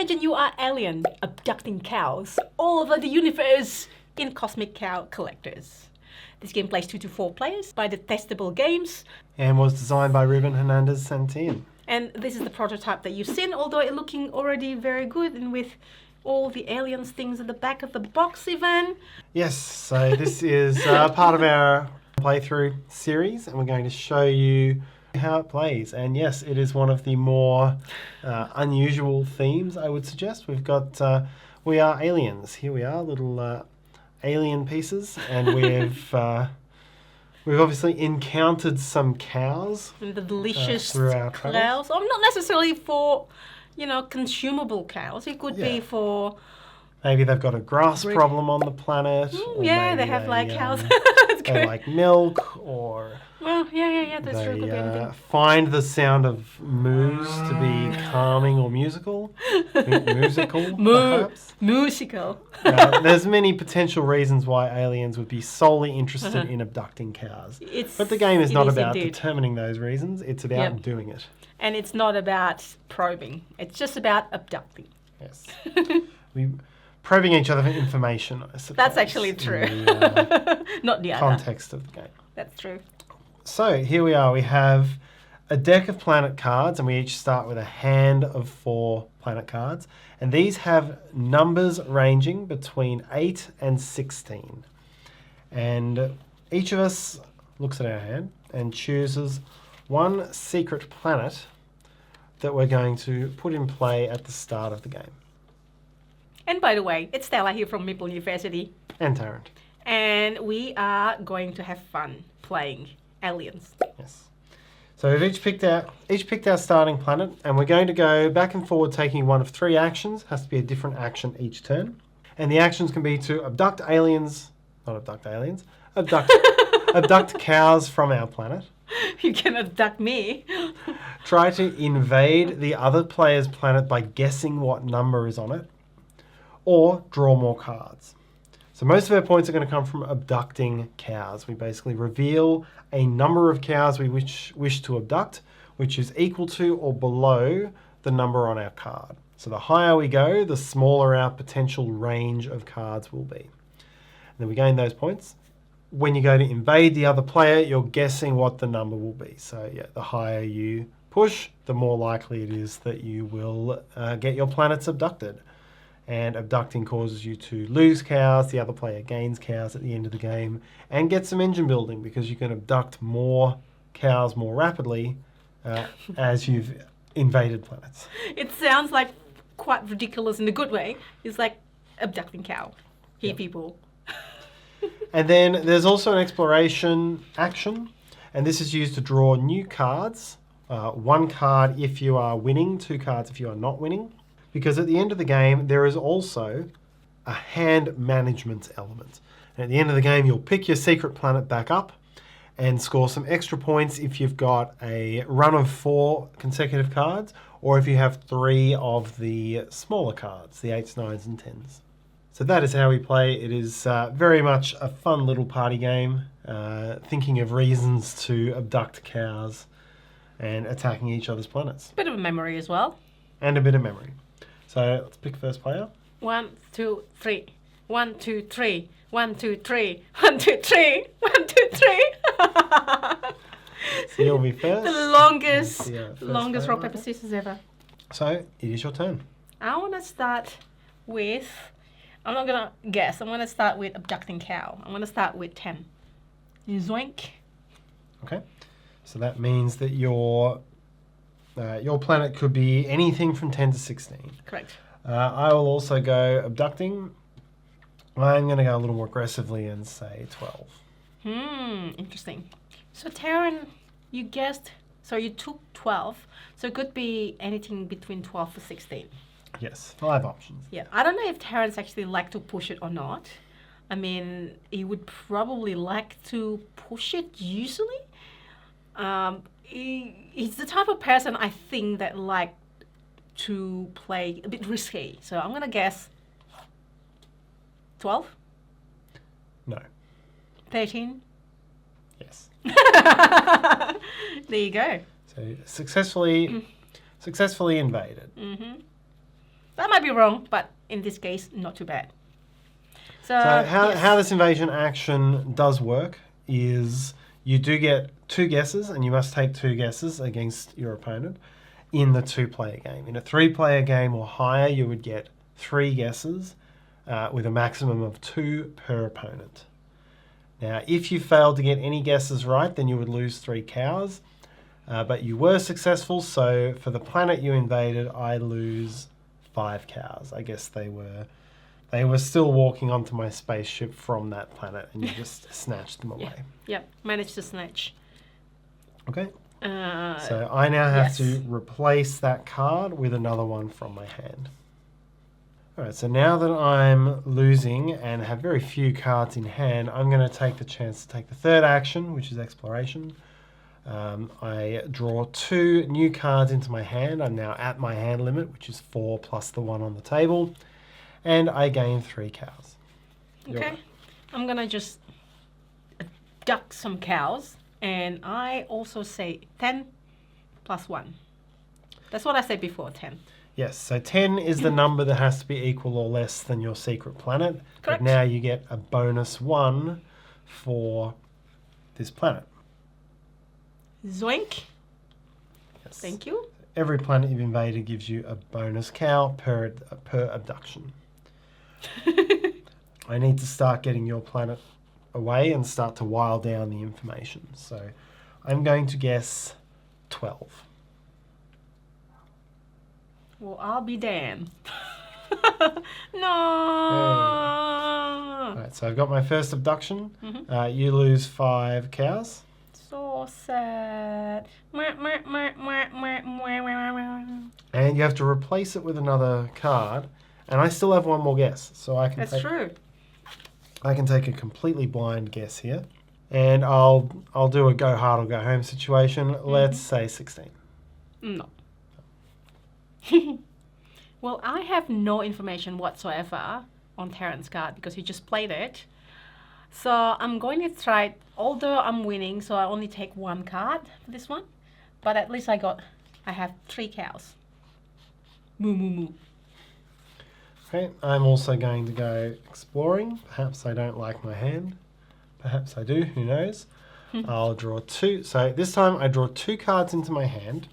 imagine you are alien abducting cows all over the universe in Cosmic Cow Collectors. This game plays 2 to 4 players by the Testable Games. And was designed by Ruben Hernandez Santillan. And this is the prototype that you've seen, although it looking already very good and with all the aliens things at the back of the box, Ivan. Yes, so this is part of our playthrough series, and we're going to show you how it plays. And yes, it is one of the more unusual themes, I would suggest. We've got, we are aliens. Here we are, little alien pieces, and we've obviously encountered some cows. And the delicious through our cows. Oh, not necessarily for, you know, consumable cows. It could be for... Maybe they've got a grass problem on the planet. Or yeah, maybe they have like cows. They like milk, or well, yeah, that's true. Could be anything. Find the sound of moose to be calming or musical. Musical, perhaps. Musical. There's many potential reasons why aliens would be solely interested in abducting cows. But the game is not about determining those reasons. It's about doing it. And it's not about probing. It's just about abducting. Yes. Probing each other for information, I suppose. That's actually true. Not the context of the game. That's true. So here we are. We have a deck of planet cards, and we each start with a hand of 4 planet cards. And these have numbers ranging between 8 and 16. And each of us looks at our hand and chooses one secret planet that we're going to put in play at the start of the game. And by the way, it's Stella here from Meeple University. And Tarrant. And we are going to have fun playing aliens. Yes. So we've each picked our starting planet, and we're going to go back and forward taking one of 3 actions. Has to be a different action each turn. And the actions can be to abduct aliens, not abduct aliens, abduct cows from our planet. You can abduct me. Try to invade the other player's planet by guessing what number is on it. Or draw more cards. So most of our points are going to come from abducting cows. We basically reveal a number of cows we wish to abduct, which is equal to or below the number on our card. So the higher we go, the smaller our potential range of cards will be. And then we gain those points. When you go to invade the other player, you're guessing what the number will be. So yeah, the higher you push, the more likely it is that you will get your planets abducted. And abducting causes you to lose cows, the other player gains cows at the end of the game, and get some engine building because you can abduct more cows more rapidly as you've invaded planets. It sounds like quite ridiculous in a good way. It's like abducting cow. People. And then there's also an exploration action, and this is used to draw new cards. 1 card if you are winning, 2 cards if you are not winning. Because at the end of the game, there is also a hand management element. And at the end of the game, you'll pick your secret planet back up and score some extra points if you've got a run of 4 consecutive cards, or if you have 3 of the smaller cards, the 8s, 9s, and 10s. So that is how we play. It is very much a fun little party game, thinking of reasons to abduct cows and attacking each other's planets. Bit of a memory as well. And a bit of memory. So let's pick first player. 1, 2, 3. 1, 2, 3. 1, 2, 3. 1, 2, 3. 1, 2, 3. So you'll be first. The longest rock, paper, scissors ever. So it is your turn. I want to start with... I'm not going to guess. I'm going to start with abducting cow. I'm going to start with 10. Zoink. Okay. So that means that your planet could be anything from 10 to 16. Correct. I will also go abducting. I'm going to go a little more aggressively and say 12. Interesting. So Tarrant, you guessed, so you took 12. So it could be anything between 12 to 16. Yes, 5 options. Yeah, I don't know if Tarrant's actually like to push it or not. I mean, he would probably like to push it usually. He's the type of person I think that like to play a bit risky. So I'm going to guess 12? No. 13? Yes. There you go. So successfully invaded. So I might be wrong, but in this case, not too bad. So how this invasion action does work is you do get 2 guesses, and you must take 2 guesses against your opponent in the 2-player game. In a 3-player game or higher, you would get 3 guesses with a maximum of 2 per opponent. Now, if you failed to get any guesses right, then you would lose 3 cows. But you were successful, so for the planet you invaded, I lose 5 cows. I guess they were still walking onto my spaceship from that planet, and you just snatched them away. Yep, managed to snatch. Okay. So I now have yes. to replace that card with another one from my hand. Alright, so now that I'm losing and have very few cards in hand, I'm going to take the chance to take the third action, which is exploration. I draw 2 new cards into my hand. I'm now at my hand limit, which is 4 plus the 1 on the table. And I gain 3 cows. Okay. I'm going to just abduct some cows. And I also say 10 plus 1. That's what I said before, 10. Yes, so 10 is the number that has to be equal or less than your secret planet. Correct. But now you get a bonus 1 for this planet. Zoink. Yes. Thank you. Every planet you've invaded gives you a bonus cow per abduction. I need to start getting your planet away and start to while down the information. So I'm going to guess 12. Well, I'll be damned. No. Alright, so I've got my first abduction. You lose 5 cows. So sad. And you have to replace it with another card. And I still have one more guess. So I can That's true. I can take a completely blind guess here. And I'll do a go hard or go home situation. Let's say 16. No. Well, I have no information whatsoever on Tarrant's card because he just played it. So I'm going to try, although I'm winning, so I only take 1 card for this one. But at least I have 3 cows. Moo, moo, moo. Okay, I'm also going to go exploring. Perhaps I don't like my hand. Perhaps I do, who knows. I'll draw 2. So this time I draw 2 cards into my hand.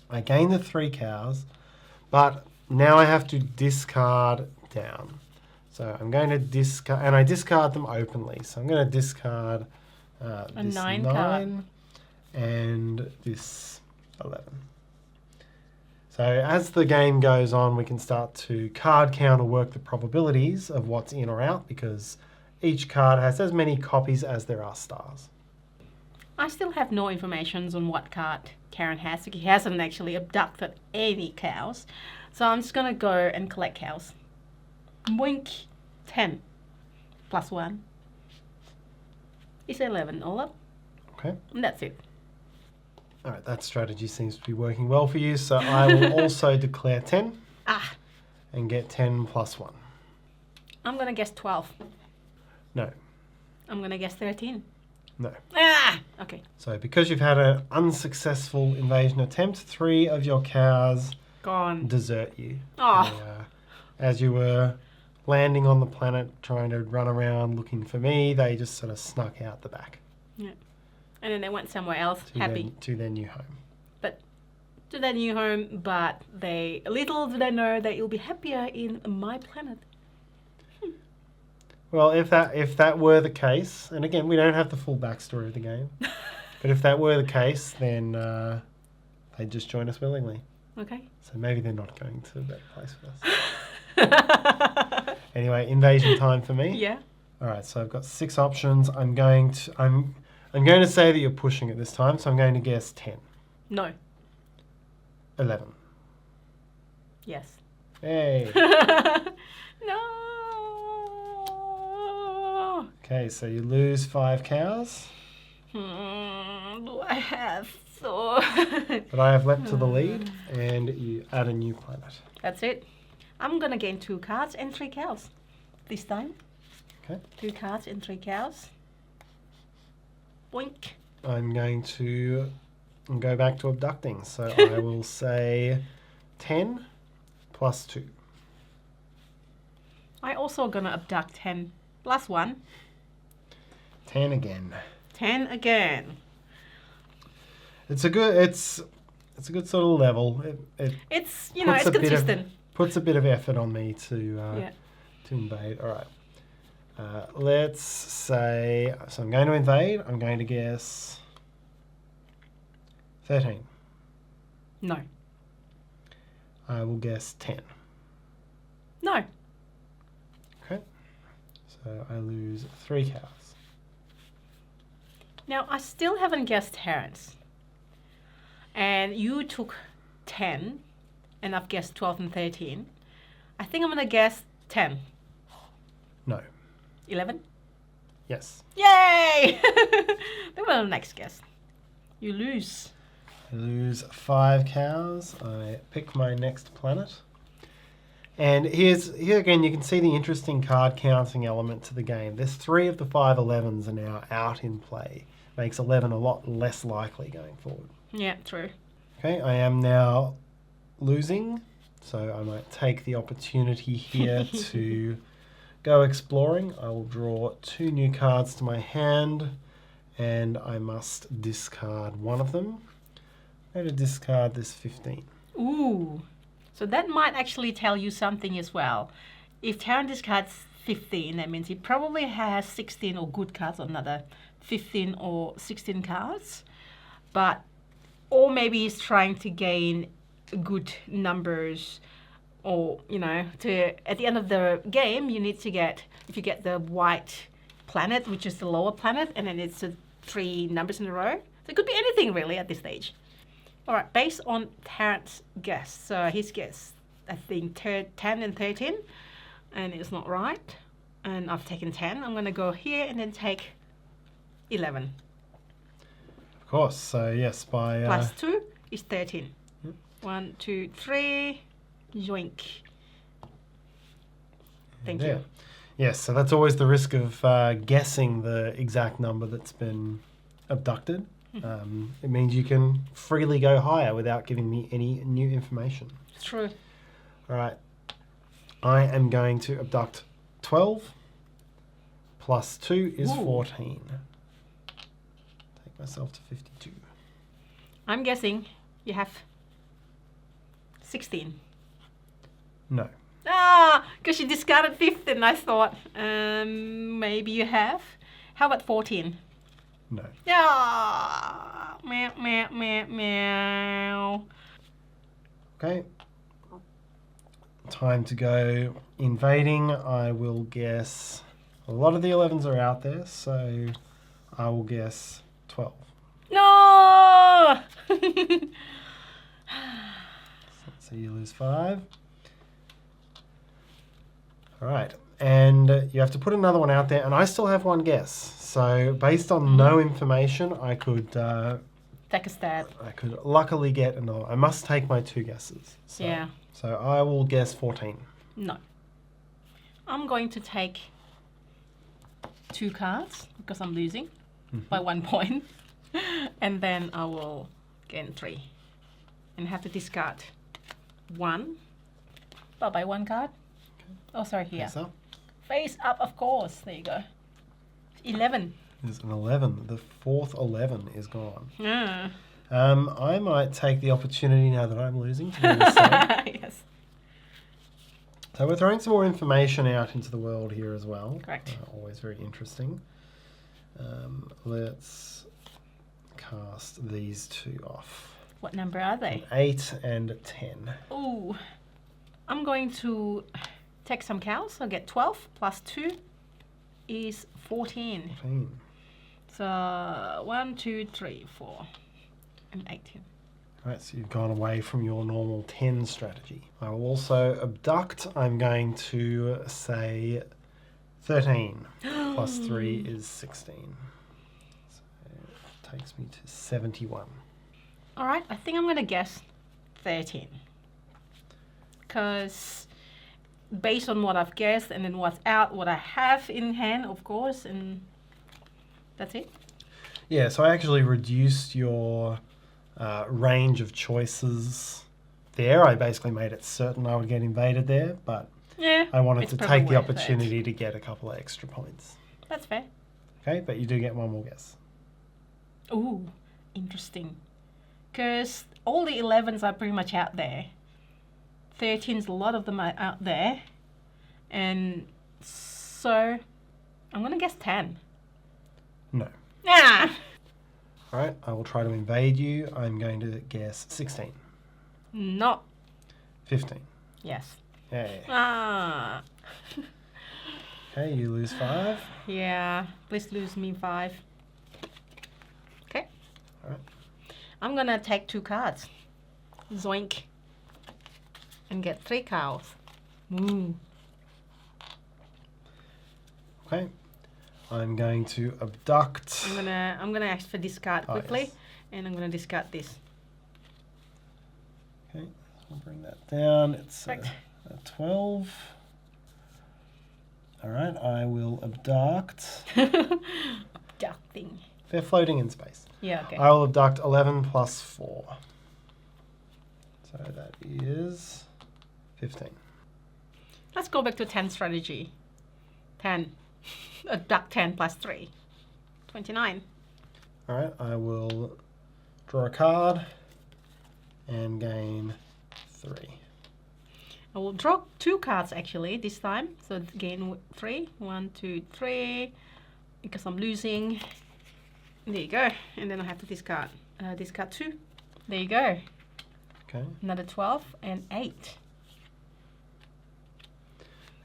I gain the 3 cows, but now I have to discard down. So I'm going to discard, and I discard them openly. So I'm going to discard this 9 card and this 11. So as the game goes on, we can start to card count or work the probabilities of what's in or out, because each card has as many copies as there are stars. I still have no information on what card Tarrant has. He hasn't actually abducted any cows. So I'm just going to go and collect cows. Wink. 10 plus 1 is 11 all up. Okay. And that's it. All right, that strategy seems to be working well for you. So I will also declare 10 and get 10 plus 1. I'm going to guess 12. No. I'm going to guess 13. No. Okay. So because you've had an unsuccessful invasion attempt, 3 of your cows Gone. desert you. Oh. As you were landing on the planet, trying to run around looking for me, they just sort of snuck out the back. Yeah. And then they went somewhere else, happy. To their new home. To their new home, but little do they know that you'll be happier in my planet. Well, if that were the case, and again, we don't have the full backstory of the game, but if that were the case, then they'd just join us willingly. Okay. So maybe they're not going to a better place with us. Anyway, invasion time for me. Yeah. All right, so I've got 6 options. I'm going to say that you're pushing it this time, so I'm going to guess 10. No. 11. Yes. Hey. No. Okay, so you lose 5 cows. Do I have so? But I have leapt to the lead, and you add a new planet. That's it. I'm gonna gain 2 cards and 3 cows this time. Okay. 2 cards and 3 cows. Boink. I'm going to go back to abducting. So I will say 10 plus 2. I also gonna abduct 10 plus 1. 10 again. 10 again. It's a good sort of level. It's Puts it's a bit of- consistent. Puts a bit of effort on me to invade. All right. Let's say, so I'm going to invade. I'm going to guess 13. No. I will guess 10. No. Okay. So I lose 3 cows. Now I still haven't guessed Tarrant's. And you took 10 and I've guessed 12 and 13. I think I'm gonna guess 10. No. 11? Yes. Yay! Then we're on the next guess. You lose. I lose 5 cows. I pick my next planet. And here again, you can see the interesting card counting element to the game. There's 3 of the 5 11s are now out in play. Makes 11 a lot less likely going forward. Yeah, true. Okay, I am now losing, so I might take the opportunity here to go exploring. I will draw 2 new cards to my hand, and I must discard one of them. I'm going to discard this 15. Ooh. So that might actually tell you something as well. If Tarrant discards 15, that means he probably has 16 or good cards, or another 15 or 16 cards. Or maybe he's trying to gain good numbers, or, at the end of the game, you need to get, if you get the white planet, which is the lower planet, and then it's 3 numbers in a row. So it could be anything really at this stage. All right, based on Tarrant's guess. So his guess, I think 10 and 13, and it's not right. And I've taken 10. I'm going to go here and then take 11. Of course, so yes, by... Plus 2 is 13. Yep. 1, 2, 3, yoink. Thank there. you. Yes, so that's always the risk of guessing the exact number that's been abducted. It means you can freely go higher without giving me any new information. It's true. All right. I am going to abduct 12. Plus 2 is 14. Take myself to 52. I'm guessing you have 16. No. Because you discarded 15, I thought maybe you have. How about 14? No. Yeah. Meow, meow, meow, meow. Okay. Time to go invading. I will guess... A lot of the 11s are out there, so I will guess 12. No! So you lose 5. All right. And you have to put another one out there, and I still have one guess. So based on no information, I could... Take a stab. I could luckily get another. I must take my 2 guesses. So, Yeah. So I will guess 14. No. I'm going to take 2 cards because I'm losing by 1 point. And then I will gain 3. And have to discard 1. But by 1 card. Oh, sorry, here. Face up. Face up, of course. There you go. 11. There's an 11. The 4th 11 is gone. Yeah. I might take the opportunity now that I'm losing to do the same. Yes. So we're throwing some more information out into the world here as well. Correct. Always very interesting. Let's cast these 2 off. What number are they? 8 and 10. Ooh. I'm going to take some cows. I'll get 12 plus 2 is 14. 14. So 1, 2, 3, 4, and 18. Right, so you've gone away from your normal 10 strategy. I will also abduct. I'm going to say 13 plus 3 is 16. So it takes me to 71. All right, I think I'm going to guess 13. Because based on what I've guessed and then what's out, what I have in hand, of course, and that's it. Yeah, so I actually reduced your range of choices there. I basically made it certain I would get invaded there, but Yeah. I wanted it's to probably take the worth it. opportunity to get a couple of extra points. That's fair. Okay, but you do get one more guess. Ooh, interesting. Because all the 11s are pretty much out there. 13s, a lot of them are out there. And so I'm going to guess 10. No. Ah! All right, I will try to invade you. I'm going to guess 16. No. 15. Yes. Hey. Ah. Okay, you lose 5. Yeah. Please lose me 5. Okay. All right. I'm going to take 2 cards. Zoink. And get 3 cows. Moo. Okay. I'm going to abduct. I'm gonna ask for discard quickly, yes. and I'm gonna discard this. Okay, we'll bring that down. It's Right. a 12. All right, I will abduct. Abducting. They're floating in space. Yeah. Okay. I will abduct 11 plus 4. So that is 15. Let's go back to 10 strategy. 10. Abduct 10 plus 3. 29. All right, I will draw a card and gain 3. I will draw 2 cards actually this time. So gain 3. 1, 2, 3. Because I'm losing. There you go. And then I have to discard. Discard 2. There you go. Okay. Another 12 and 8.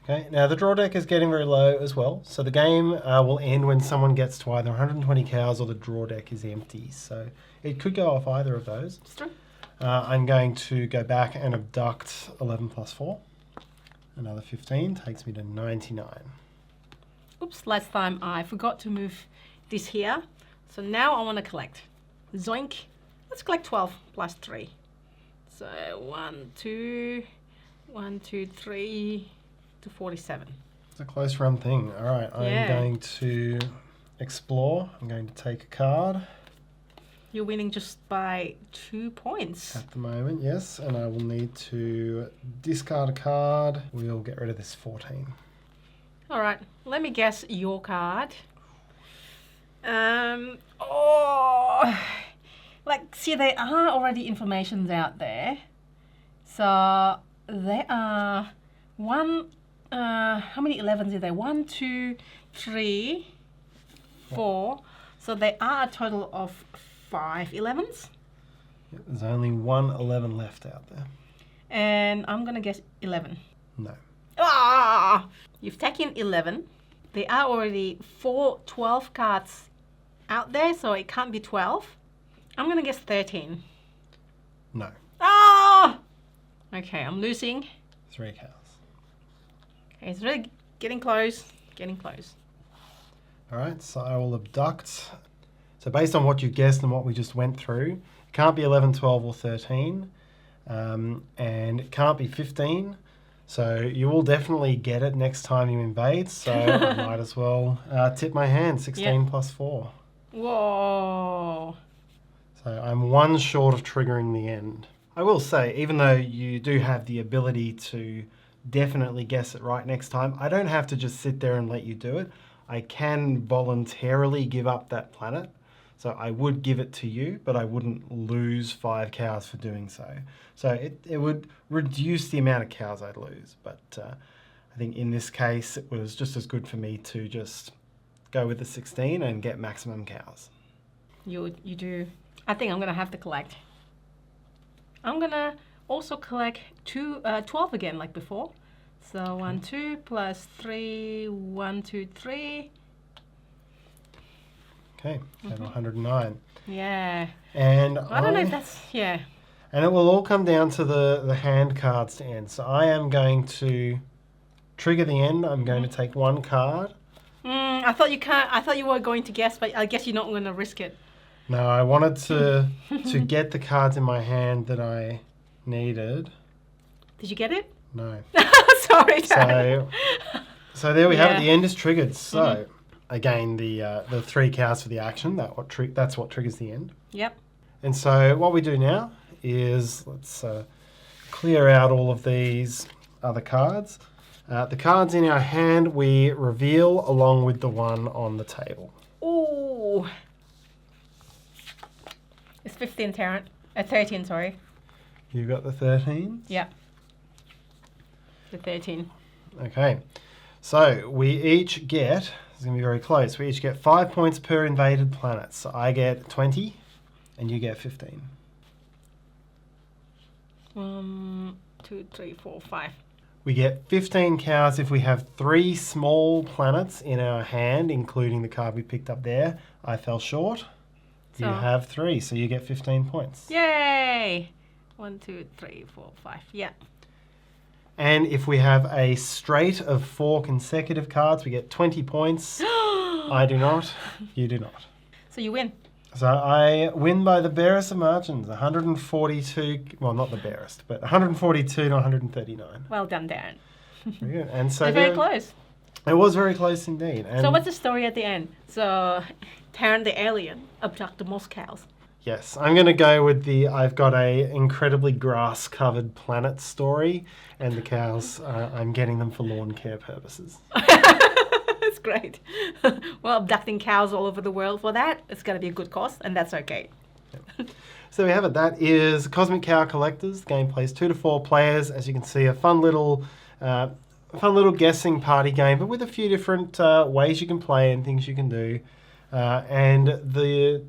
Okay, now the draw deck is getting very low as well. So the game will end when someone gets to either 120 cows or the draw deck is empty. So it could go off either of those. It's true. I'm going to go back and abduct 11 plus 4. Another 15 takes me to 99. Oops, last time I forgot to move this here. So now I want to collect. Zoink. Let's collect 12 plus 3. So 1, 2, 3 to 47. It's a close run thing. All right, I'm Yeah. going to explore. I'm going to take a card You're winning just by 2 points. at the moment, yes, and I will need to discard a card. We'll get rid of this 14. All right, let me guess your card. Like, see, there are already informations out there. So there are how many 11s are there? 1, 2, 3, 4. So there are a total of 5 11s. Yep, there's only one 11 left out there. And I'm going to guess 11. No. Ah! You've taken 11. There are already 12 cards out there, so it can't be 12. I'm going to guess 13. No. Ah! Okay, I'm losing. 3 cows. Okay, it's really getting close. Getting close. All right, so I will abduct. So based on what you guessed and what we just went through, it can't be 11, 12, or 13. And it can't be 15. So you will definitely get it next time you invade. So I might as well tip my hand. 16 plus 4. Whoa. So I'm 1 short of triggering the end. I will say, even though you do have the ability to definitely guess it right next time, I don't have to just sit there and let you do it. I can voluntarily give up that planet. So I would give it to you, but I wouldn't lose 5 cows for doing so. So it would reduce the amount of cows I'd lose. But I think in this case, it was just as good for me to just go with the 16 and get maximum cows. You do. I think I'm going to have to collect. I'm going to also collect 12 again, like before. So 1, 2 plus 3, 1, 2, 3. Okay, and 109. Yeah. And I don't know if that's, yeah. And it will all come down to the hand cards to end. So I am going to trigger the end. I'm going to take 1 card. I thought you were going to guess, but I guess you're not going to risk it. No, I wanted to get the cards in my hand that I needed. Did you get it? No. Sorry, Tarrant. So there we have it. The end is triggered. So again, the 3 cows for the action. That's what triggers the end. Yep. And so what we do now is let's clear out all of these other cards. The cards in our hand we reveal along with the one on the table. Ooh. It's 15, Tarrant. 13, sorry. You got the 13? Yeah. The 13. Okay. So we each get, this is going to be very close, we each get 5 points per invaded planet. So I get 20 and you get 15. 1, 2, 3, 4, 5. We get 15 cows if we have 3 small planets in our hand, including the card we picked up there. I fell short. You have 3, so you get 15 points. Yay! 1, 2, 3, 4, 5. Yeah. And if we have a straight of 4 consecutive cards, we get 20 points. I do not. You do not. So you win. So I win by the barest of margins, 142, well, not the barest, but 142 to 139. Well done, Darren. Very good. And so Very close. It was very close indeed. And so what's the story at the end? So Tarrant the alien abduct the most cows. Yes, I'm going to go with the I've got a incredibly grass-covered planet story, and the cows, I'm getting them for lawn care purposes. That's great. Well, abducting cows all over the world for that, it's going to be a good cause, and that's okay. Yep. So we have it. That is Cosmic Cow Collectors. The game plays 2 to 4 players. As you can see, a fun little guessing party game, but with a few different ways you can play and things you can do. And the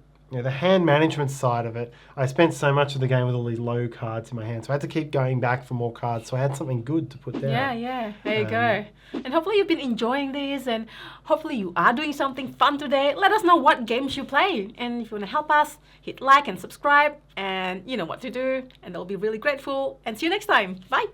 hand management side of it, I spent so much of the game with all these low cards in my hand, so I had to keep going back for more cards, so I had something good to put down. Yeah, there you go. And hopefully you've been enjoying this, and hopefully you are doing something fun today. Let us know what games you play, and if you want to help us, hit like and subscribe, and you know what to do, and they'll be really grateful. And see you next time. Bye!